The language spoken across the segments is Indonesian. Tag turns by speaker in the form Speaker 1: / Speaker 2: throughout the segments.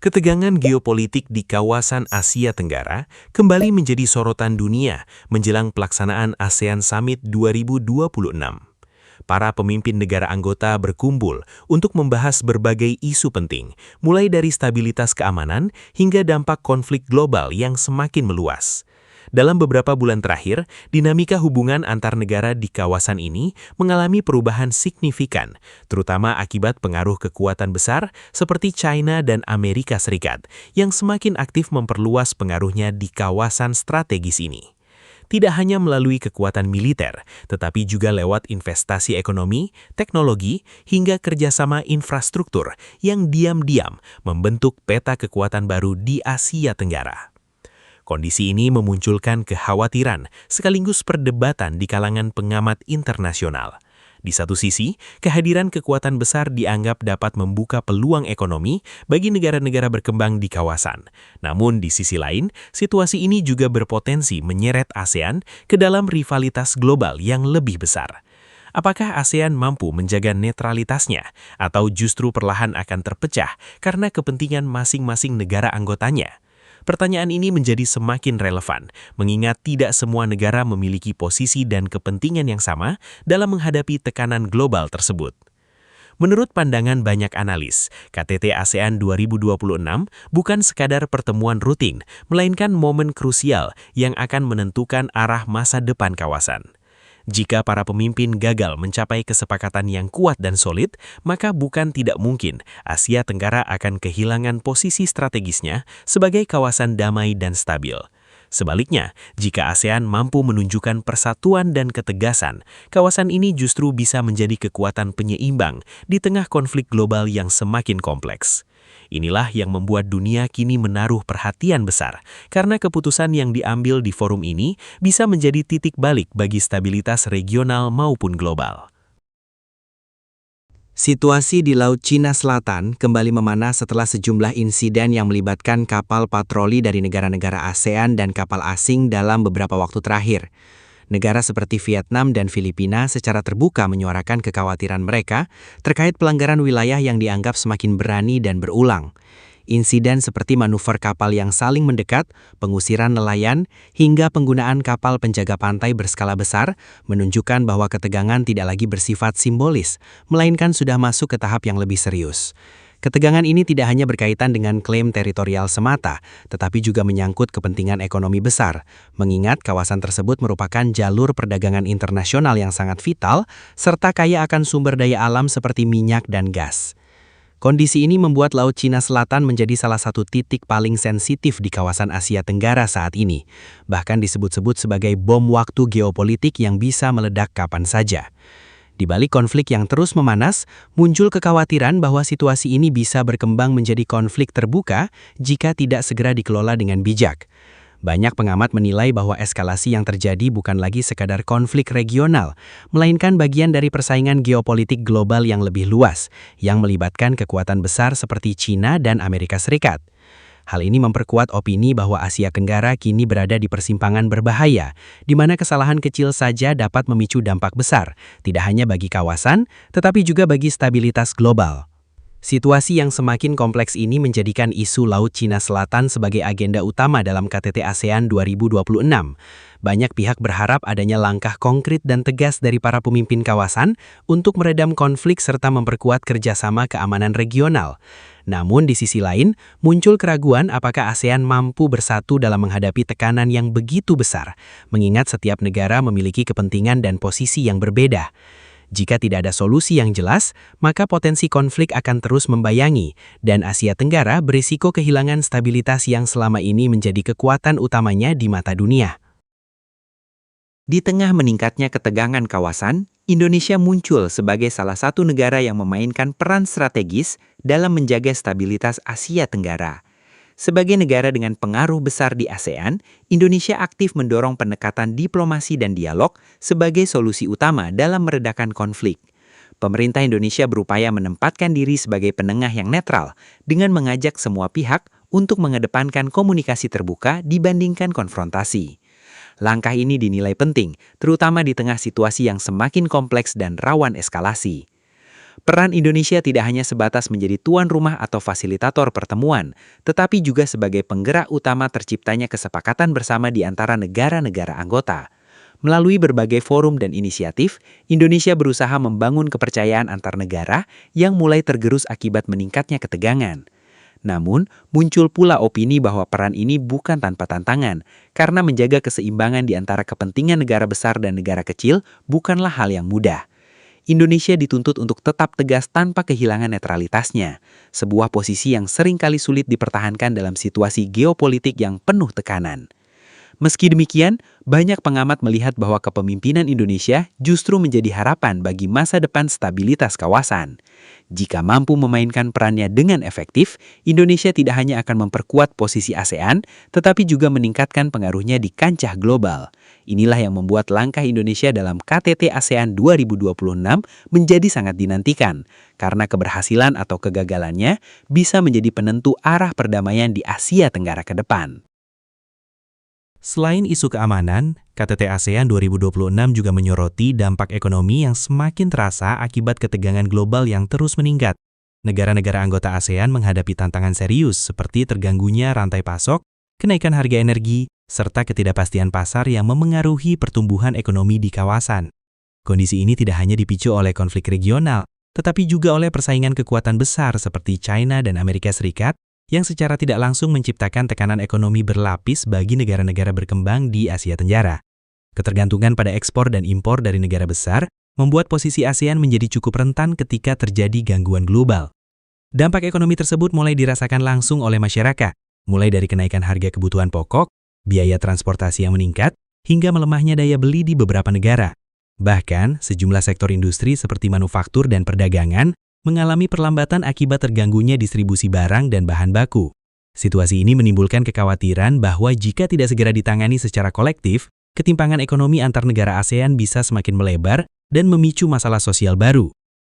Speaker 1: Ketegangan geopolitik di kawasan Asia Tenggara kembali menjadi sorotan dunia menjelang pelaksanaan ASEAN Summit 2026. Para pemimpin negara anggota berkumpul untuk membahas berbagai isu penting, mulai dari stabilitas keamanan hingga dampak konflik global yang semakin meluas. Dalam beberapa bulan terakhir, dinamika hubungan antar negara di kawasan ini mengalami perubahan signifikan, terutama akibat pengaruh kekuatan besar seperti China dan Amerika Serikat, yang semakin aktif memperluas pengaruhnya di kawasan strategis ini. Tidak hanya melalui kekuatan militer, tetapi juga lewat investasi ekonomi, teknologi, hingga kerjasama infrastruktur yang diam-diam membentuk peta kekuatan baru di Asia Tenggara. Kondisi ini memunculkan kekhawatiran sekaligus perdebatan di kalangan pengamat internasional. Di satu sisi, kehadiran kekuatan besar dianggap dapat membuka peluang ekonomi bagi negara-negara berkembang di kawasan. Namun di sisi lain, situasi ini juga berpotensi menyeret ASEAN ke dalam rivalitas global yang lebih besar. Apakah ASEAN mampu menjaga netralitasnya, atau justru perlahan akan terpecah karena kepentingan masing-masing negara anggotanya? Pertanyaan ini menjadi semakin relevan, mengingat tidak semua negara memiliki posisi dan kepentingan yang sama dalam menghadapi tekanan global tersebut. Menurut pandangan banyak analis, KTT ASEAN 2026 bukan sekadar pertemuan rutin, melainkan momen krusial yang akan menentukan arah masa depan kawasan. Jika para pemimpin gagal mencapai kesepakatan yang kuat dan solid, maka bukan tidak mungkin Asia Tenggara akan kehilangan posisi strategisnya sebagai kawasan damai dan stabil. Sebaliknya, jika ASEAN mampu menunjukkan persatuan dan ketegasan, kawasan ini justru bisa menjadi kekuatan penyeimbang di tengah konflik global yang semakin kompleks. Inilah yang membuat dunia kini menaruh perhatian besar, karena keputusan yang diambil di forum ini bisa menjadi titik balik bagi stabilitas regional maupun global.
Speaker 2: Situasi di Laut Cina Selatan kembali memanas setelah sejumlah insiden yang melibatkan kapal patroli dari negara-negara ASEAN dan kapal asing dalam beberapa waktu terakhir. Negara seperti Vietnam dan Filipina secara terbuka menyuarakan kekhawatiran mereka terkait pelanggaran wilayah yang dianggap semakin berani dan berulang. Insiden seperti manuver kapal yang saling mendekat, pengusiran nelayan, hingga penggunaan kapal penjaga pantai berskala besar menunjukkan bahwa ketegangan tidak lagi bersifat simbolis, melainkan sudah masuk ke tahap yang lebih serius. Ketegangan ini tidak hanya berkaitan dengan klaim teritorial semata, tetapi juga menyangkut kepentingan ekonomi besar, mengingat kawasan tersebut merupakan jalur perdagangan internasional yang sangat vital, serta kaya akan sumber daya alam seperti minyak dan gas. Kondisi ini membuat Laut Cina Selatan menjadi salah satu titik paling sensitif di kawasan Asia Tenggara saat ini, bahkan disebut-sebut sebagai bom waktu geopolitik yang bisa meledak kapan saja. Di balik konflik yang terus memanas, muncul kekhawatiran bahwa situasi ini bisa berkembang menjadi konflik terbuka jika tidak segera dikelola dengan bijak. Banyak pengamat menilai bahwa eskalasi yang terjadi bukan lagi sekadar konflik regional, melainkan bagian dari persaingan geopolitik global yang lebih luas, yang melibatkan kekuatan besar seperti China dan Amerika Serikat. Hal ini memperkuat opini bahwa Asia Tenggara kini berada di persimpangan berbahaya, di mana kesalahan kecil saja dapat memicu dampak besar, tidak hanya bagi kawasan, tetapi juga bagi stabilitas global. Situasi yang semakin kompleks ini menjadikan isu Laut Cina Selatan sebagai agenda utama dalam KTT ASEAN 2026. Banyak pihak berharap adanya langkah konkret dan tegas dari para pemimpin kawasan untuk meredam konflik serta memperkuat kerjasama keamanan regional. Namun di sisi lain, muncul keraguan apakah ASEAN mampu bersatu dalam menghadapi tekanan yang begitu besar, mengingat setiap negara memiliki kepentingan dan posisi yang berbeda. Jika tidak ada solusi yang jelas, maka potensi konflik akan terus membayangi, dan Asia Tenggara berisiko kehilangan stabilitas yang selama ini menjadi kekuatan utamanya di mata dunia.
Speaker 3: Di tengah meningkatnya ketegangan kawasan, Indonesia muncul sebagai salah satu negara yang memainkan peran strategis dalam menjaga stabilitas Asia Tenggara. Sebagai negara dengan pengaruh besar di ASEAN, Indonesia aktif mendorong pendekatan diplomasi dan dialog sebagai solusi utama dalam meredakan konflik. Pemerintah Indonesia berupaya menempatkan diri sebagai penengah yang netral dengan mengajak semua pihak untuk mengedepankan komunikasi terbuka dibandingkan konfrontasi. Langkah ini dinilai penting, terutama di tengah situasi yang semakin kompleks dan rawan eskalasi. Peran Indonesia tidak hanya sebatas menjadi tuan rumah atau fasilitator pertemuan, tetapi juga sebagai penggerak utama terciptanya kesepakatan bersama di antara negara-negara anggota. Melalui berbagai forum dan inisiatif, Indonesia berusaha membangun kepercayaan antar negara yang mulai tergerus akibat meningkatnya ketegangan. Namun, muncul pula opini bahwa peran ini bukan tanpa tantangan, karena menjaga keseimbangan di antara kepentingan negara besar dan negara kecil bukanlah hal yang mudah. Indonesia dituntut untuk tetap tegas tanpa kehilangan netralitasnya, sebuah posisi yang seringkali sulit dipertahankan dalam situasi geopolitik yang penuh tekanan. Meski demikian, banyak pengamat melihat bahwa kepemimpinan Indonesia justru menjadi harapan bagi masa depan stabilitas kawasan. Jika mampu memainkan perannya dengan efektif, Indonesia tidak hanya akan memperkuat posisi ASEAN, tetapi juga meningkatkan pengaruhnya di kancah global. Inilah yang membuat langkah Indonesia dalam KTT ASEAN 2026 menjadi sangat dinantikan, karena keberhasilan atau kegagalannya bisa menjadi penentu arah perdamaian di Asia Tenggara ke depan.
Speaker 1: Selain isu keamanan, KTT ASEAN 2026 juga menyoroti dampak ekonomi yang semakin terasa akibat ketegangan global yang terus meningkat. Negara-negara anggota ASEAN menghadapi tantangan serius seperti terganggunya rantai pasok, kenaikan harga energi, serta ketidakpastian pasar yang memengaruhi pertumbuhan ekonomi di kawasan. Kondisi ini tidak hanya dipicu oleh konflik regional, tetapi juga oleh persaingan kekuatan besar seperti China dan Amerika Serikat, yang secara tidak langsung menciptakan tekanan ekonomi berlapis bagi negara-negara berkembang di Asia Tenggara. Ketergantungan pada ekspor dan impor dari negara besar membuat posisi ASEAN menjadi cukup rentan ketika terjadi gangguan global. Dampak ekonomi tersebut mulai dirasakan langsung oleh masyarakat, mulai dari kenaikan harga kebutuhan pokok, biaya transportasi yang meningkat, hingga melemahnya daya beli di beberapa negara. Bahkan, sejumlah sektor industri seperti manufaktur dan perdagangan mengalami perlambatan akibat terganggunya distribusi barang dan bahan baku. Situasi ini menimbulkan kekhawatiran bahwa jika tidak segera ditangani secara kolektif, ketimpangan ekonomi antar negara ASEAN bisa semakin melebar dan memicu masalah sosial baru.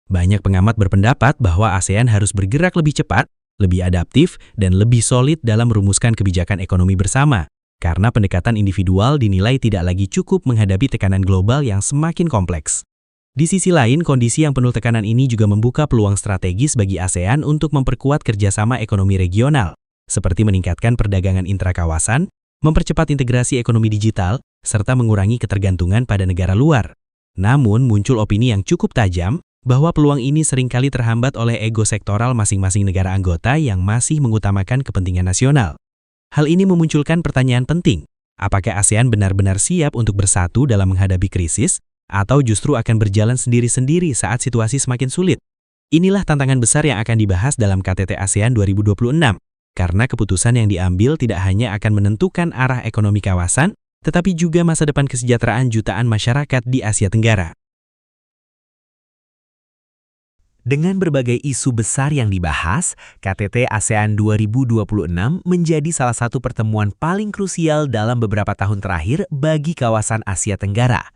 Speaker 1: Banyak pengamat berpendapat bahwa ASEAN harus bergerak lebih cepat, lebih adaptif, dan lebih solid dalam merumuskan kebijakan ekonomi bersama, karena pendekatan individual dinilai tidak lagi cukup menghadapi tekanan global yang semakin kompleks. Di sisi lain, kondisi yang penuh tekanan ini juga membuka peluang strategis bagi ASEAN untuk memperkuat kerjasama ekonomi regional, seperti meningkatkan perdagangan intrakawasan, mempercepat integrasi ekonomi digital, serta mengurangi ketergantungan pada negara luar. Namun, muncul opini yang cukup tajam bahwa peluang ini seringkali terhambat oleh ego sektoral masing-masing negara anggota yang masih mengutamakan kepentingan nasional. Hal ini memunculkan pertanyaan penting, apakah ASEAN benar-benar siap untuk bersatu dalam menghadapi krisis, atau justru akan berjalan sendiri-sendiri saat situasi semakin sulit? Inilah tantangan besar yang akan dibahas dalam KTT ASEAN 2026, karena keputusan yang diambil tidak hanya akan menentukan arah ekonomi kawasan, tetapi juga masa depan kesejahteraan jutaan masyarakat di Asia Tenggara. Dengan berbagai isu besar yang dibahas, KTT ASEAN 2026 menjadi salah satu pertemuan paling krusial dalam beberapa tahun terakhir bagi kawasan Asia Tenggara.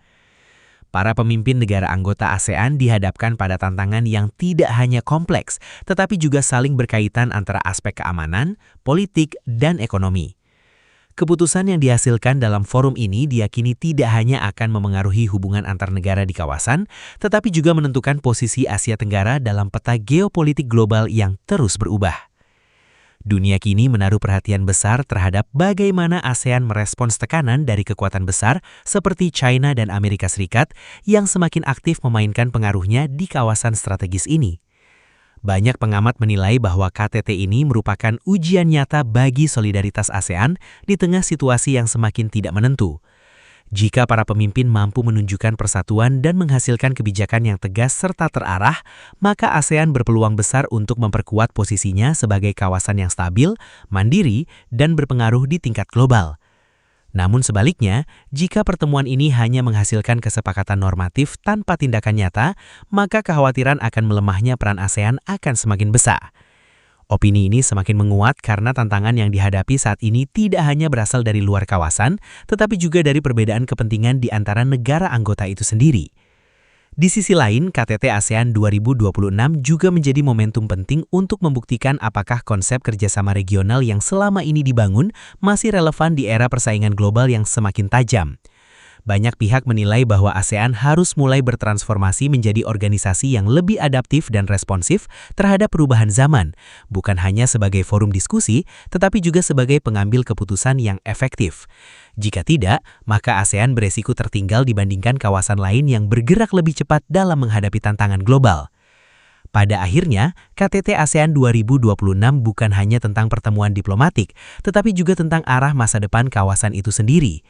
Speaker 1: Para pemimpin negara anggota ASEAN dihadapkan pada tantangan yang tidak hanya kompleks, tetapi juga saling berkaitan antara aspek keamanan, politik, dan ekonomi. Keputusan yang dihasilkan dalam forum ini diyakini tidak hanya akan memengaruhi hubungan antar negara di kawasan, tetapi juga menentukan posisi Asia Tenggara dalam peta geopolitik global yang terus berubah. Dunia kini menaruh perhatian besar terhadap bagaimana ASEAN merespons tekanan dari kekuatan besar seperti China dan Amerika Serikat yang semakin aktif memainkan pengaruhnya di kawasan strategis ini. Banyak pengamat menilai bahwa KTT ini merupakan ujian nyata bagi solidaritas ASEAN di tengah situasi yang semakin tidak menentu. Jika para pemimpin mampu menunjukkan persatuan dan menghasilkan kebijakan yang tegas serta terarah, maka ASEAN berpeluang besar untuk memperkuat posisinya sebagai kawasan yang stabil, mandiri, dan berpengaruh di tingkat global. Namun sebaliknya, jika pertemuan ini hanya menghasilkan kesepakatan normatif tanpa tindakan nyata, maka kekhawatiran akan melemahnya peran ASEAN akan semakin besar. Opini ini semakin menguat karena tantangan yang dihadapi saat ini tidak hanya berasal dari luar kawasan, tetapi juga dari perbedaan kepentingan di antara negara anggota itu sendiri. Di sisi lain, KTT ASEAN 2026 juga menjadi momentum penting untuk membuktikan apakah konsep kerjasama regional yang selama ini dibangun masih relevan di era persaingan global yang semakin tajam. Banyak pihak menilai bahwa ASEAN harus mulai bertransformasi menjadi organisasi yang lebih adaptif dan responsif terhadap perubahan zaman, bukan hanya sebagai forum diskusi, tetapi juga sebagai pengambil keputusan yang efektif. Jika tidak, maka ASEAN beresiko tertinggal dibandingkan kawasan lain yang bergerak lebih cepat dalam menghadapi tantangan global. Pada akhirnya, KTT ASEAN 2026 bukan hanya tentang pertemuan diplomatik, tetapi juga tentang arah masa depan kawasan itu sendiri.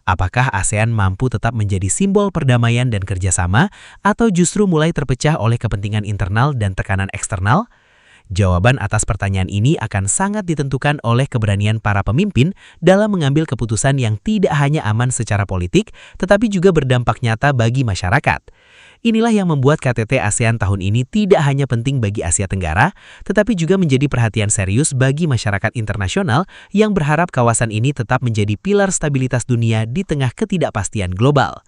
Speaker 1: Apakah ASEAN mampu tetap menjadi simbol perdamaian dan kerjasama, atau justru mulai terpecah oleh kepentingan internal dan tekanan eksternal? Jawaban atas pertanyaan ini akan sangat ditentukan oleh keberanian para pemimpin dalam mengambil keputusan yang tidak hanya aman secara politik, tetapi juga berdampak nyata bagi masyarakat. Inilah yang membuat KTT ASEAN tahun ini tidak hanya penting bagi Asia Tenggara, tetapi juga menjadi perhatian serius bagi masyarakat internasional yang berharap kawasan ini tetap menjadi pilar stabilitas dunia di tengah ketidakpastian global.